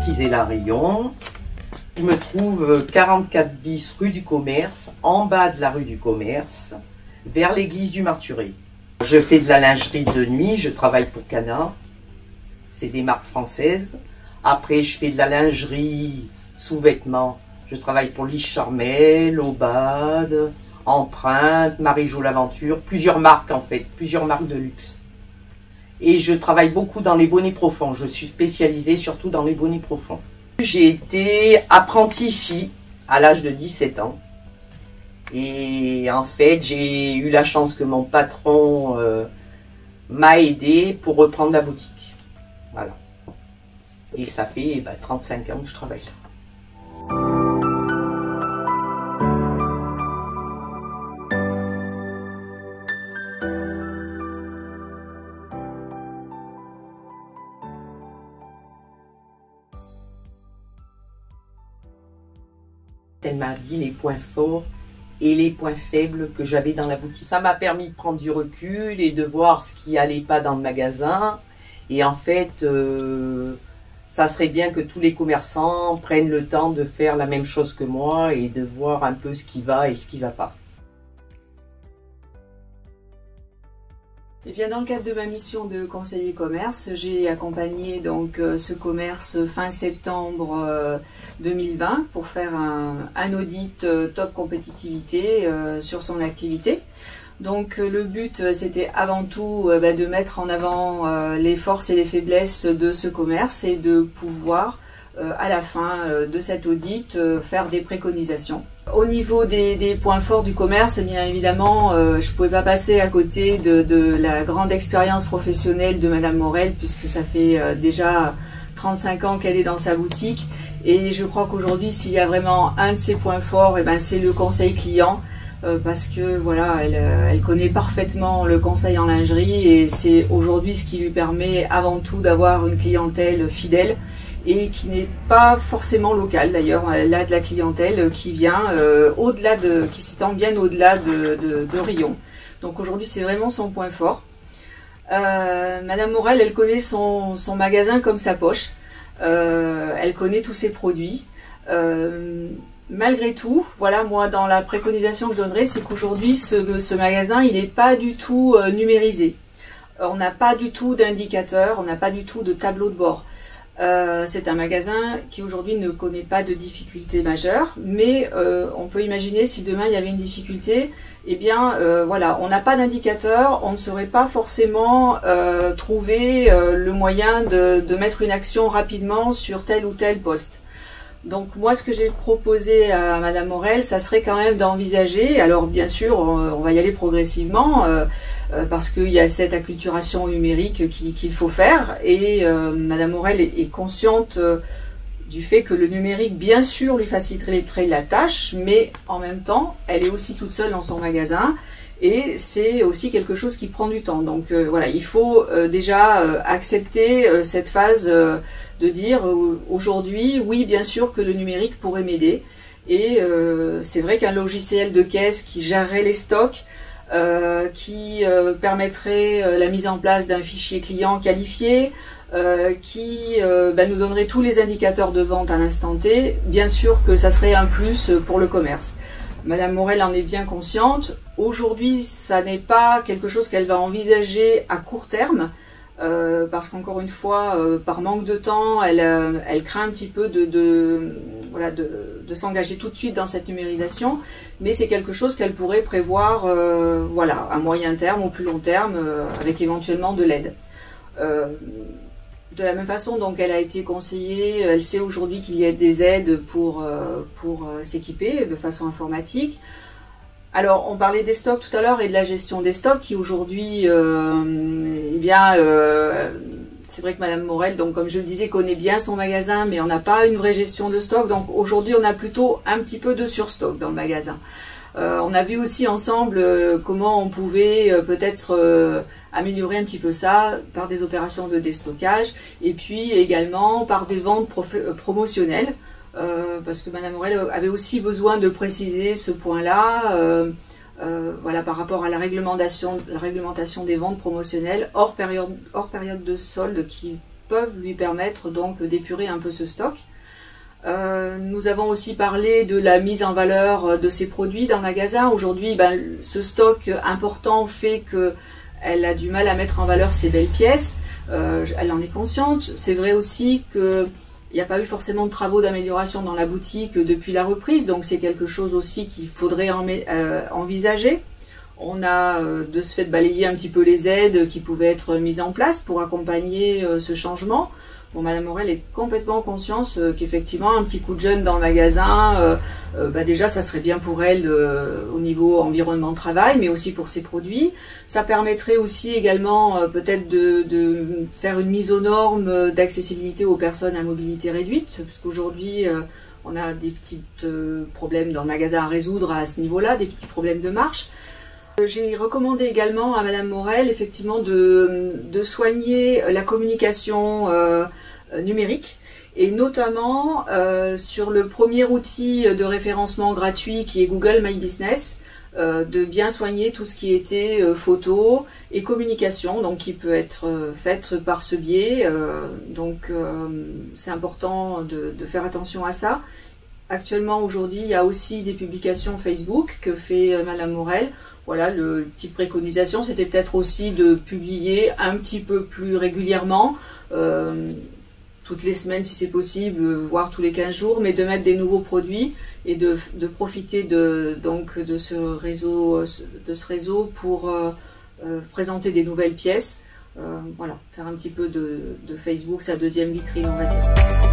Isée-la-Rayon. Je me trouve 44 bis rue du Commerce, en bas de la rue du Commerce, vers l'église du Marturé. Je fais de la lingerie de nuit, je travaille pour Cana, c'est des marques françaises. Après, je fais de la lingerie sous-vêtements, je travaille pour Lise Charmel, Aubade, Empreinte, Marie-Jo l'Aventure, plusieurs marques en fait, plusieurs marques de luxe. Et je travaille beaucoup dans les bonnets profonds, je suis spécialisée surtout dans les bonnets profonds. J'ai été apprentie ici à l'âge de 17 ans. Et en fait, j'ai eu la chance que mon patron m'a aidé pour reprendre la boutique. Voilà. Et ça fait 35 ans que je travaille là. Elle m'a dit les points forts et les points faibles que j'avais dans la boutique. Ça m'a permis de prendre du recul et de voir ce qui allait pas dans le magasin. Et en fait, ça serait bien que tous les commerçants prennent le temps de faire la même chose que moi et de voir un peu ce qui va et ce qui va pas. Eh bien, dans le cadre de ma mission de conseiller commerce, j'ai accompagné donc ce commerce fin septembre 2020 pour faire un audit top compétitivité sur son activité. Donc le but c'était avant tout de mettre en avant les forces et les faiblesses de ce commerce et de pouvoir à la fin de cet audit faire des préconisations. Au niveau des points forts du commerce, bien évidemment, je ne pouvais pas passer à côté de la grande expérience professionnelle de Madame Morel, puisque ça fait déjà 35 ans qu'elle est dans sa boutique. Et je crois qu'aujourd'hui, s'il y a vraiment un de ses points forts, c'est le conseil client, parce que voilà, elle connaît parfaitement le conseil en lingerie et c'est aujourd'hui ce qui lui permet avant tout d'avoir une clientèle fidèle et qui n'est pas forcément locale d'ailleurs. Elle a de la clientèle qui vient qui s'étend bien au-delà de Riom. Donc aujourd'hui c'est vraiment son point fort. Madame Morel, elle connaît son magasin comme sa poche. Elle connaît tous ses produits. Malgré tout, voilà, moi dans la préconisation que je donnerais, c'est qu'aujourd'hui ce magasin il n'est pas du tout numérisé. On n'a pas du tout d'indicateurs, on n'a pas du tout de tableau de bord. C'est un magasin qui aujourd'hui ne connaît pas de difficultés majeures, mais on peut imaginer si demain il y avait une difficulté, eh bien voilà, on n'a pas d'indicateur, on ne saurait pas forcément trouver le moyen de mettre une action rapidement sur tel ou tel poste. Donc moi ce que j'ai proposé à Madame Morel, ça serait quand même d'envisager, alors bien sûr on va y aller progressivement, parce qu'il y a cette acculturation numérique qu'il faut faire et Madame Morel est consciente du fait que le numérique bien sûr lui faciliterait la tâche, mais en même temps elle est aussi toute seule dans son magasin et c'est aussi quelque chose qui prend du temps. Donc voilà, il faut déjà accepter cette phase de dire aujourd'hui oui bien sûr que le numérique pourrait m'aider et c'est vrai qu'un logiciel de caisse qui gérerait les stocks, qui permettrait la mise en place d'un fichier client qualifié, qui nous donnerait tous les indicateurs de vente à l'instant T, bien sûr que ça serait un plus pour le commerce. Madame Morel en est bien consciente. Aujourd'hui, ça n'est pas quelque chose qu'elle va envisager à court terme, parce qu'encore une fois, par manque de temps, elle craint un petit peu de s'engager tout de suite dans cette numérisation, mais c'est quelque chose qu'elle pourrait prévoir voilà, à moyen terme ou plus long terme, avec éventuellement de l'aide. De la même façon, donc, elle a été conseillée, elle sait aujourd'hui qu'il y a des aides pour s'équiper de façon informatique. Alors, on parlait des stocks tout à l'heure et de la gestion des stocks qui aujourd'hui, c'est vrai que Madame Morel, donc comme je le disais, connaît bien son magasin, mais on n'a pas une vraie gestion de stock. Donc aujourd'hui, on a plutôt un petit peu de surstock dans le magasin. On a vu aussi ensemble comment on pouvait peut-être améliorer un petit peu ça par des opérations de déstockage et puis également par des ventes promotionnelles. Parce que Madame Morel avait aussi besoin de préciser ce point-là, voilà, par rapport à la réglementation des ventes promotionnelles hors période de solde qui peuvent lui permettre donc d'épurer un peu ce stock. Nous avons aussi parlé de la mise en valeur de ces produits dans le magasin. Aujourd'hui, ce stock important fait qu'elle a du mal à mettre en valeur ses belles pièces. Elle en est consciente. C'est vrai aussi qu'il n'y a pas eu forcément de travaux d'amélioration dans la boutique depuis la reprise, donc c'est quelque chose aussi qu'il faudrait envisager. On a de ce fait balayé un petit peu les aides qui pouvaient être mises en place pour accompagner ce changement. Bon, Madame Morel est complètement consciente qu'effectivement un petit coup de jeune dans le magasin, déjà ça serait bien pour elle au niveau environnement de travail, mais aussi pour ses produits. Ça permettrait aussi également peut-être de faire une mise aux normes d'accessibilité aux personnes à mobilité réduite, parce qu'aujourd'hui on a des petits problèmes dans le magasin à résoudre à ce niveau-là, des petits problèmes de marche. J'ai recommandé également à Madame Morel effectivement de soigner la communication numérique et notamment sur le premier outil de référencement gratuit qui est Google My Business, de bien soigner tout ce qui était photo et communication, donc qui peut être faite par ce biais. C'est important de faire attention à ça. Actuellement, aujourd'hui, il y a aussi des publications Facebook que fait Madame Morel. Voilà, la petite préconisation, c'était peut-être aussi de publier un petit peu plus régulièrement, toutes les semaines si c'est possible, voire tous les 15 jours, mais de mettre des nouveaux produits et de profiter de ce réseau pour présenter des nouvelles pièces. Voilà, faire un petit peu de Facebook sa deuxième vitrine, on va dire.